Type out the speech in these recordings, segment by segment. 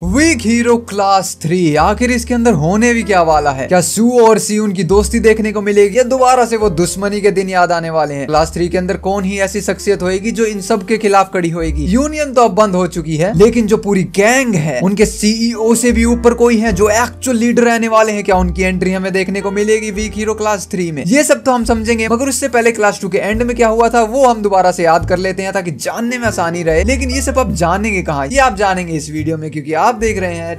Week hero class 3 आखिर इसके अंदर होने भी क्या वाला है। क्या सू और सीयून की दोस्ती देखने को मिलेगी या दोबारा से वो दुश्मनी के दिन याद आने वाले हैं। क्लास 3 के अंदर कौन ही ऐसी शख्सियत होगी जो इन सब के खिलाफ खड़ी होगी। यूनियन तो अब बंद हो चुकी है, लेकिन जो पूरी गैंग है उनके सीईओ से भी ऊपर कोई है जो एक्चुअल लीडर रहने वाले हैं। क्या उनकी एंट्री हमें देखने को मिलेगी वीक हीरो क्लास 3 में? ये सब तो हम समझेंगे, मगर उससे पहले क्लास 2 के एंड में क्या हुआ था वो हम दोबारा से याद कर लेते हैं ताकि जानने में आसानी रहे। लेकिन ये सब आप जानेंगे कहाँ, ये आप जानेंगे इस वीडियो में, क्योंकि आप देख रहे हैं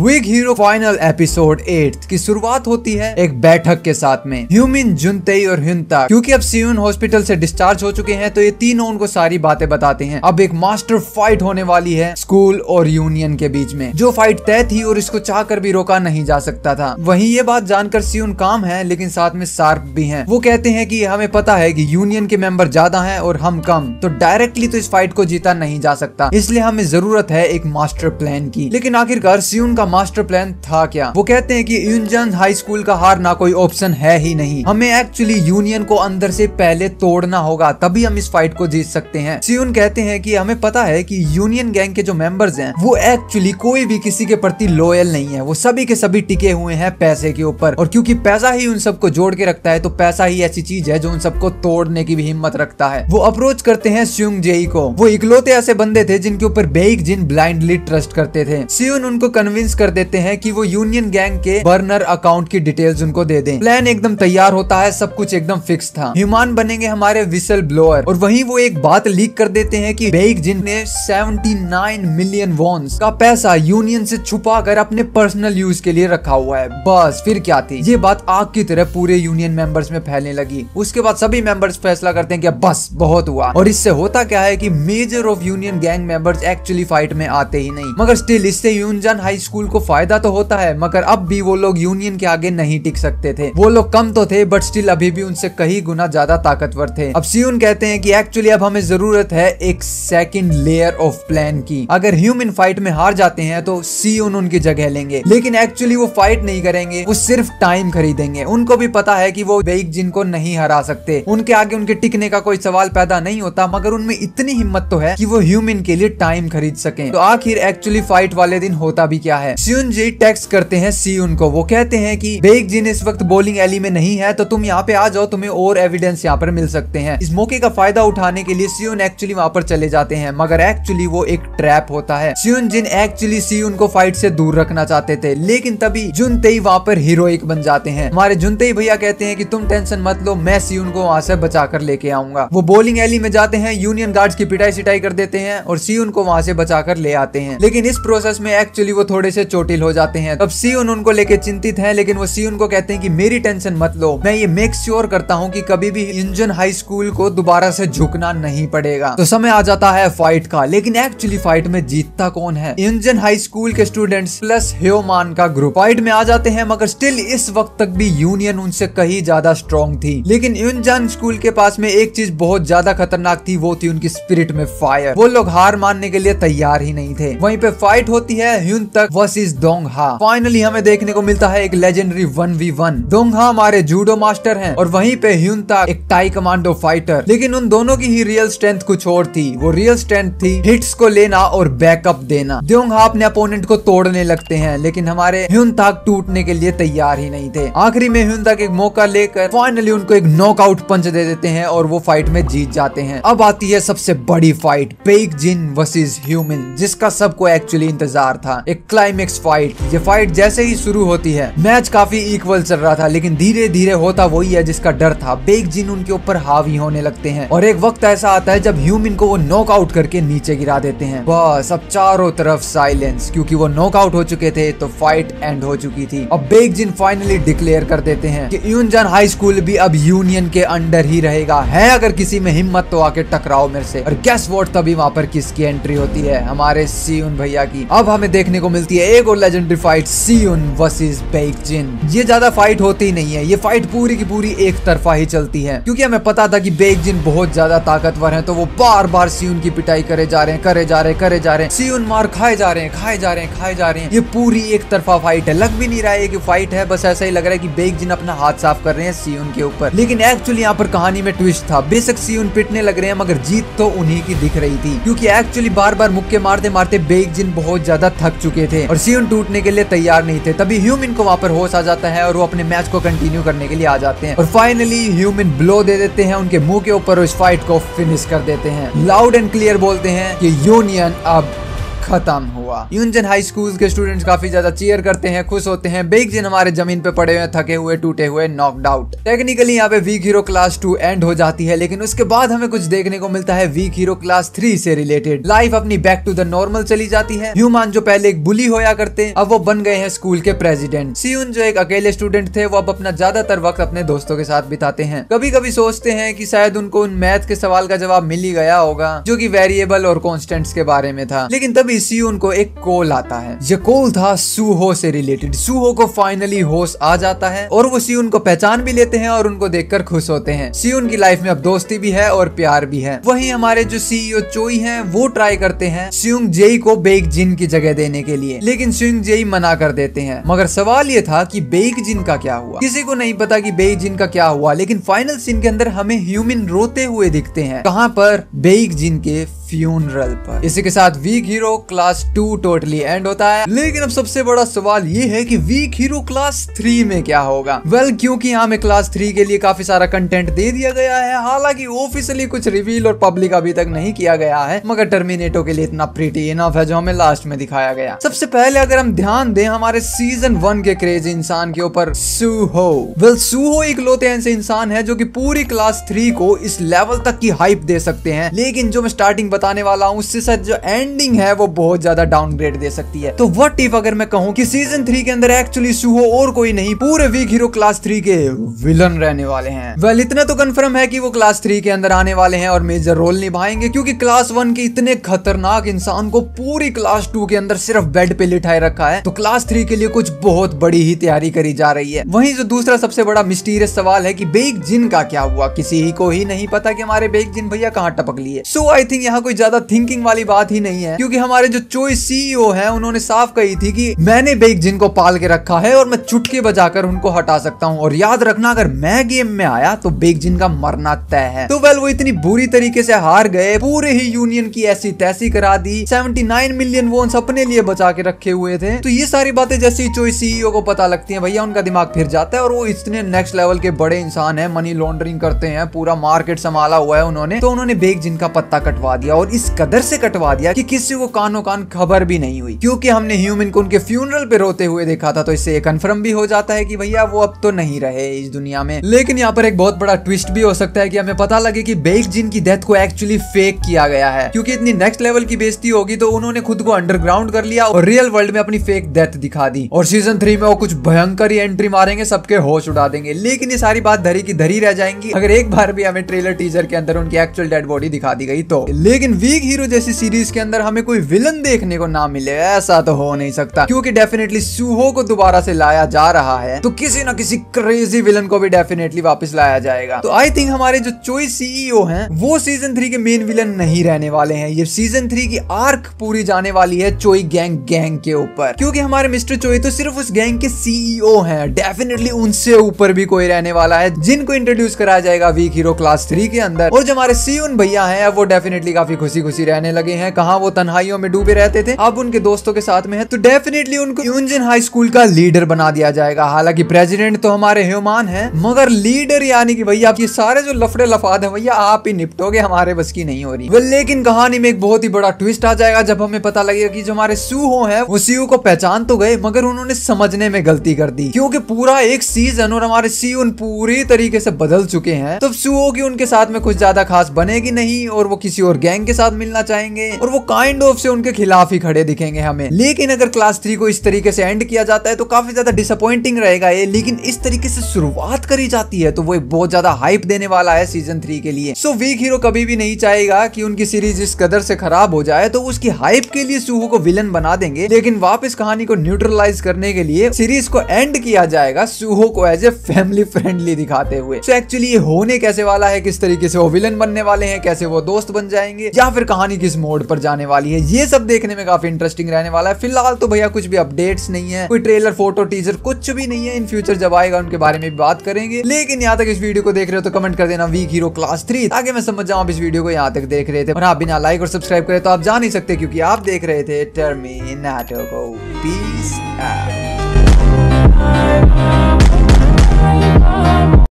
वीक हीरो फाइनल एपिसोड 8 की शुरुआत होती है एक बैठक के साथ में ह्यूमिन, जुनतेई और ह्युनताक। क्योंकि अब सीयून हॉस्पिटल से डिस्चार्ज हो चुके हैं तो ये तीनों उनको सारी बातें बताते हैं। अब एक मास्टर फाइट होने वाली है स्कूल और यूनियन के बीच में, जो फाइट तय थी और इसको चाहकर भी रोका नहीं जा सकता था। वहीं ये बात जानकर सीयून काम है लेकिन साथ में शार्प भी हैं। वो कहते हैं कि हमें पता है कि यूनियन के मेंबर ज्यादा हैं और हम कम, तो डायरेक्टली तो इस फाइट को जीता नहीं जा सकता, इसलिए हमें जरूरत है एक मास्टर प्लान की। लेकिन आखिरकार सीयून का मास्टर प्लान था क्या? वो कहते हैं कि यूनजन हाई स्कूल का हारना कोई ऑप्शन है ही नहीं, हमें एक्चुअली यूनियन को अंदर से पहले तोड़ना होगा, तभी हम इस फाइट को जीत सकते हैं। सीयून कहते हैं कि हमें पता है कि यूनियन गैंग के जो मेंबर्स हैं वो एक्चुअली कोई भी किसी के प्रति लॉयल नहीं है, वो सभी के सभी टिके हुए हैं पैसे के ऊपर, और क्योंकि पैसा ही उन सबको जोड़ के रखता है तो पैसा ही ऐसी चीज है जो उन सबको तोड़ने की भी हिम्मत रखता है। वो अप्रोच करते हैं स्यूंग जेई को। वो इकलौते ऐसे बंदे थे जिनके ऊपर बेइक जिन ब्लाइंडली ट्रस्ट करते थे। सीयून उनको कन्विंस कर देते हैं कि वो यूनियन गैंग के बर्नर अकाउंट की डिटेल्स उनको दे दें। प्लान एकदम तैयार होता है, सब कुछ एकदम फिक्स था। ह्यूमन बनेंगे हमारे विसल ब्लोअर, और वहीं वो एक बात लीक कर देते हैं कि बेइक जिन ने 79 मिलियन वॉन्स का पैसा यूनियन से छुपा कर अपने पर्सनल यूज के लिए रखा हुआ है। बस फिर क्या थी, ये बात आग की तरह पूरे यूनियन मेंबर्स में फैलने लगी। उसके बाद सभी मेंबर्स फैसला करते हैं कि बस बहुत हुआ, और इससे होता क्या है कि measure of union gang members actually fight में आते ही नहीं। मगर स्टिल इससे यूनजन हाई स्कूल को फायदा तो होता है, मगर अब भी वो लोग यूनियन के आगे नहीं टिक सकते थे। वो लोग कम तो थे बट स्टिल अभी भी उनसे कई गुना ज्यादा ताकतवर थे। अब सीयून कहते हैं कि एक्चुअली अब हमें जरूरत है एक सेकंड लेयर ऑफ प्लान की। अगर ह्यूमन फाइट में हार जाते हैं तो सीयून उनकी जगह लेंगे, लेकिन एक्चुअली वो फाइट नहीं करेंगे, वो सिर्फ टाइम खरीदेंगे। उनको भी पता है कि वो बेइक जिन को नहीं हरा सकते, उनके आगे उनके टिकने का कोई सवाल पैदा नहीं होता, मगर उनमें इतनी हिम्मत तो है कि वो ह्यूमन के लिए टाइम खरीद सके। तो आखिर एक्चुअली फाइट वाले दिन होता भी क्या है? सीयून जी टेक्स्ट करते हैं सीयून को। वो कहते हैं कि बेइक जिन इस वक्त बॉलिंग एली में नहीं है, तो तुम यहाँ पे आ जाओ, तुम्हें और एविडेंस यहाँ पर मिल सकते हैं। इस मौके का फायदा उठाने के लिए सीयून एक्चुअली वहाँ पर चले जाते हैं, मगर एक्चुअली वो एक ट्रैप होता है। सीयून जिन एक्चुअली सीयून को फाइट से दूर रखना चाहते थे, लेकिन तभी जुनतेई वहाँ पर हीरोइक बन जाते हैं। हमारे जुनतेई भैया कहते हैं कि तुम टेंशन मत लो, मैं सीयून को वहाँ से बचा कर लेके आऊंगा। वो बॉलिंग एली में जाते हैं, यूनियन गार्ड्स की पिटाई सिटाई कर देते हैं और सीयून को वहाँ से बचा कर ले आते हैं। लेकिन इस प्रोसेस में एक्चुअली वो थोड़े से चोटिल हो जाते हैं। अब सीयून उनको लेके चिंतित हैं, लेकिन वो सीयून को कहते हैं कि मेरी टेंशन मत लो, मैं ये मेक श्योर करता हूँ कि कभी भी यूनजन हाई स्कूल को दोबारा से झुकना नहीं पड़ेगा। तो समय आ जाता है फाइट का, लेकिन एक्चुअली फाइट में जीतता कौन है? यूनजन हाई स्कूल के स्टूडेंट्स प्लस ह्योमान का ग्रुप फाइट में आ जाते हैं, मगर स्टिल इस वक्त तक भी यूनियन उनसे कहीं ज्यादा स्ट्रॉन्ग थी। लेकिन यूनजन स्कूल के पास में एक चीज बहुत ज्यादा खतरनाक थी, वो थी उनकी स्पिरिट में फायर। वो लोग हार मानने के लिए तैयार ही नहीं थे। वहीं पे फाइट होती है ह्युनताक वर्सेस दोंगहा। फाइनली हमें देखने को मिलता है एक लेजेंडरी 1v1। दोंगहा हमारे जूडो मास्टर हैं और वहीं पे ह्युनताक एक टाई कमांडो फाइटर। लेकिन उन दोनों की ही रियल स्ट्रेंथ कुछ और थी। वो रियल स्ट्रेंथ थी हिट्स को लेना और बैकअप देना। दोंगहा अपने अपोनेंट को तोड़ने लगते हैं, लेकिन हमारे ह्युनताक टूटने के लिए तैयार ही नहीं थे। आखिरी में ह्युनताक एक मौका लेकर फाइनली उनको एक नॉकआउट पंच दे देते हैं और वो फाइट में जीत जाते हैं। अब आती है सबसे बड़ी फाइट, बेइक जिन वर्सेस ह्यूमन, जिसका सबको एक्चुअली इंतजार था। एक क्लाइमेक्स फाइट। ये फाइट जैसे ही शुरू होती है, मैच काफी इक्वल चल रहा था, लेकिन धीरे धीरे होता वही है जिसका डर था। बेइक जिन उनके ऊपर हावी होने लगते हैं और एक वक्त ऐसा आता है जब ह्यूमन को वो नॉकआउट करके नीचे गिरा देते हैं। बस अब चारों तरफ साइलेंस, क्योंकि वो नॉकआउट हो चुके थे तो फाइट एंड हो चुकी थी। अब बेइक जिन फाइनली डिक्लेयर कर देते हैं कि यूनजन हाई स्कूल भी अब यूनियन के अंडर ही रहेगा। है अगर किसी में हिम्मत तो आके टकराओ मेरे से। और गेस व्हाट, तभी वहाँ पर किसकी एंट्री होती है? हमारे सीयून भैया की। अब हमें देखने को मिलती है एक और लेजेंडरी फाइट, सीयून वर्सेस बेइक जिन। ये ज्यादा फाइट होती ही नहीं है, ये फाइट पूरी की पूरी एक तरफा ही चलती है, क्योंकि हमें पता था कि बेइक जिन बहुत ज्यादा ताकतवर हैं, तो वो बार बार सीयून की पिटाई करे जा रहे हैं। सीयून मार खाए जा रहे हैं। ये पूरी एक तरफा फाइट है। लग भी नहीं रहा है कि फाइट है, बस ऐसा ही लग रहा है कि बेइक जिन अपना हाथ साफ कर रहे हैं सीयून के ऊपर। लेकिन एक्चुअली यहाँ पर कहानी में ट्विस्ट था। बेशक सीयून पिटने लग रहे हैं, मगर जीत तो उन्हीं की दिख रही थी, क्योंकि एक्चुअली बार बार मुक्के मारते मारते बेक जिन बहुत ज्यादा थक चुके थे और सियोन टूटने के लिए तैयार नहीं थे। तभी ह्यूमिन को वहाँ पर होश आ जाता है और वो अपने मैच को कंटिन्यू करने के लिए आ जाते हैं और फाइनली ह्यूमिन ब्लो दे देते हैं उनके मुंह के ऊपर, इस फाइट को फिनिश कर देते हैं। लाउड एंड क्लियर बोलते हैं कि यूनियन अब खत्म हुआ। यूनजन हाई स्कूल के स्टूडेंट्स काफी ज्यादा चीयर करते हैं, खुश होते हैं। बेकजिन हमारे जमीन पे पड़े हुए, थके हुए, टूटे हुए, नॉक्ड आउट। टेक्निकली यहाँ पे वीक हीरो क्लास 2 एंड हो जाती है, लेकिन उसके बाद हमें कुछ देखने को मिलता है वीक हीरो क्लास 3 से रिलेटेड। लाइफ अपनी बैक टू द नॉर्मल चली जाती है। ह्यूमन जो पहले एक बुली होया करते, अब वो बन गए हैं स्कूल के प्रेसिडेंट। सियोन जो एक अकेले स्टूडेंट थे, वो अब अपना ज्यादातर वक्त अपने दोस्तों के साथ बिताते हैं। कभी कभी सोचते हैं कि शायद उनको उन मैथ के सवाल का जवाब मिल ही गया होगा जो कि वेरिएबल और कॉन्स्टेंट्स के बारे में था, लेकिन तभी सियोन को एक कॉल आता है। ये कॉल था सूहो से रिलेटेड। सूहो को फाइनली होश आ जाता है और वो सियोन को पहचान भी लेते हैं और उनको देखकर खुश होते हैं। सियोन की लाइफ में अब दोस्ती भी है और प्यार भी है। वहीं हमारे जो सीईओ चोई हैं, वो ट्राई करते हैं सियोंग जेई को बेक जिन की जगह देने के लिए, लेकिन सियोंग जेई मना कर देते हैं। मगर सवाल ये था कि बेक जिन का क्या हुआ। किसी को नहीं पता कि बेक जिन का क्या हुआ, लेकिन फाइनल सीन के अंदर हमें ह्यूमन रोते हुए दिखते हैं। कहां पर? बेक जिन के फ्यूनरल पर। इसी के साथ week hero class 2 totally end होता है। लेकिन अब सबसे बड़ा सवाल ये है कि वीक हीरो क्लास 3 में क्या होगा। क्योंकि यहाँ में क्लास 3 के लिए काफी सारा कंटेंट दे दिया गया है। हालांकि ऑफिशियली कुछ रिवील और पब्लिक अभी तक नहीं किया गया है, मगर टर्मिनेटो के लिए इतना प्रीटी इनफ है जो हमें लास्ट में दिखाया गया। सबसे पहले अगर हम ध्यान दें हमारे सीजन 1 के क्रेजी इंसान के ऊपर, सूहो। सूहो एक लौते ऐसे इंसान है जो कि पूरी क्लास 3 को इस लेवल तक की हाइप दे सकते हैं, लेकिन जो मैं स्टार्टिंग बताने वाला हूँ उससे सच जो एंडिंग है वो बहुत ज्यादा डाउनग्रेड दे सकती है। तो व्हाट इफ अगर मैं कहूँ कि सीजन 3 के अंदर एक्चुअली सूहो और कोई नहीं, पूरे वीक हीरो क्लास 3 के विलन रहने वाले हैं। इतना तो कंफर्म है कि वो क्लास 3 के अंदर आने वाले हैं और मेजर रोल निभाएंगे, क्योंकि क्लास 1 के इतने खतरनाक इंसान को पूरी क्लास 2 के अंदर सिर्फ बेड पे लिटाए रखा है, तो क्लास 3 के लिए कुछ बहुत बड़ी ही तैयारी करी जा रही है। वहीं जो दूसरा सबसे बड़ा मिस्टीरियस सवाल है कि बेक जिन का क्या हुआ, किसी ही को ही नहीं पता कि हमारे बेक जिन भैया कहाँ टपक लिए। सो आई थिंक यहाँ कोई ज्यादा थिंकिंग वाली बात ही नहीं है, क्योंकि हमारे जो चोई सीईओ है उन्होंने साफ कही थी कि मैंने बेक जिन को पाल के रखा है और मैं चुटकी बजाकर उनको हटा सकता हूँ, और याद रखना अगर मैं गेम में आया तो बेक जिन का मरना तय है। तो वो इतनी बुरी तरीके से हार गए, पूरे ही यूनियन की ऐसी तैसी करा दी, 79 मिलियन वोन्स अपने लिए बचा के रखे हुए थे। तो ये सारी बातें जैसे चोई सीईओ को पता लगती हैं, भैया उनका दिमाग फिर जाता है और वो इतने नेक्स्ट लेवल के बड़े इंसान है, मनी लॉन्ड्रिंग करते हैं, पूरा मार्केट संभाला हुआ है उन्होंने, तो उन्होंने बेक जिन का पत्ता कटवा दिया, और इस कदर से कटवा दिया कि किसी को कानो कान खबर भी नहीं हुई। क्योंकि हमने ह्यूमन को उनके फ्यूनरल पे रोते हुए देखा था, तो इससे कंफर्म भी हो जाता है कि भैया वो अब तो नहीं रहे इस दुनिया में। लेकिन यहाँ पर एक बहुत बड़ा ट्विस्ट भी हो सकता है कि हमें पता लगे कि बेक जिन की डेथ को एक्चुअली फेक किया गया है, क्योंकि इतनी नेक्स्ट लेवल की बेइज्जती होगी तो उन्होंने खुद को अंडरग्राउंड कर लिया और रियल वर्ल्ड में अपनी फेक डेथ दिखा दी, और सीजन 3 में वो कुछ भयंकर ही एंट्री मारेंगे, सबके होश उड़ा देंगे। लेकिन ये सारी बात धरी की धरी रह जाएंगी अगर एक बार भी हमें ट्रेलर टीजर के अंदर उनकी एक्चुअल डेड बॉडी दिखा दी गई तो। लेकिन वीक हीरो जैसी सीरीज के अंदर हमें कोई विलन देखने को ना मिले, ऐसा तो हो नहीं सकता, क्योंकि डेफिनेटली सूहो को दोबारा से लाया जा रहा है, तो किसी ना किसी क्रेजी विलन को भी डेफिनेटली वापस लाया जाएगा। तो आई थिंक हमारे जो चोई सीईओ हैं वो सीजन 3 के मेन विलन नहीं रहने वाले हैं। ये सीजन 3 की आर्क पूरी जाने वाली है चोई गैंग के ऊपर, क्योंकि हमारे मिस्टर चोई तो सिर्फ उस गैंग के सीईओ हैं, डेफिनेटली उनसे ऊपर भी कोई रहने वाला है जिनको इंट्रोड्यूस कराया जाएगा वीक हीरो क्लास 3 के अंदर। और जो हमारे सियोन भैया हैं वो डेफिनेटली काफी खुशी खुशी रहने लगे हैं। कहाँ वो तन्हाइयों में डूबे रहते थे, अब उनके दोस्तों के साथ में है, तो डेफिनेटली उनको यूनजन हाई स्कूल का लीडर बना दिया जाएगा। हालांकि प्रेसिडेंट तो हमारे ह्यूमन है, मगर लीडर यानी कि भैया आपकी सारे जो लफड़े लफाद है भैया आप ही निपटोगे, हमारे बस की नहीं हो रही। लेकिन कहानी में एक बहुत ही बड़ा ट्विस्ट आ जाएगा जब हमें पता लगेगा कि जो हमारे सूहो है वो सीयू को पहचान तो गए, मगर उन्होंने समझने में गलती कर दी, क्योंकि पूरा एक सीजन और हमारे सियोन पूरी तरीके से बदल चुके हैं। तो सूहो की उनके साथ में कुछ ज्यादा खास बनेगी नहीं, और वो किसी और गैंग के साथ मिलना चाहेंगे, और वो काइंड ऑफ से उनके खिलाफ ही खड़े दिखेंगे हमें। लेकिन अगर क्लास 3 को इस तरीके से एंड किया जाता है तो काफी ज्यादा डिसअपॉइंटिंग रहेगा ये, लेकिन इस तरीके से शुरुआत करी जाती है तो वो बहुत ज्यादा हाइप देने वाला है सीजन 3 के लिए। सो वीक हीरो कभी भी नहीं चाहेगा कि उनकी सीरीज इस कदर से खराब हो जाए, तो उसकी हाइप के लिए सूहो को विलन बना देंगे, लेकिन वापस कहानी को न्यूट्रलाइज करने के लिए सीरीज को एंड किया जाएगा सूहो को एज ए फैमिली फ्रेंडली दिखाते हुए। सो एक्चुअली ये होने कैसे वाला है, किस तरीके से वो विलन बनने वाले हैं, कैसे वो दोस्त बन जाएंगे, या फिर कहानी किस मोड पर जाने वाली है, ये सब देखने में काफी इंटरेस्टिंग रहने वाला है। फिलहाल तो भैया कुछ भी अपडेट्स नहीं है, कोई ट्रेलर, फोटो, टीजर कुछ भी नहीं है। इन फ्यूचर जब आएगा उनके बारे में भी बात करेंगे। लेकिन यहाँ तक इस वीडियो को देख रहे हो तो कमेंट कर देना वीक हीरो क्लास 3, ताकि मैं समझ जाऊँ आप इस वीडियो को यहाँ तक देख रहे थे। और आप बिना लाइक और सब्सक्राइब करे तो आप जा नहीं सकते, क्योंकि आप देख रहे थे टर्मिनेटर को। Peace out.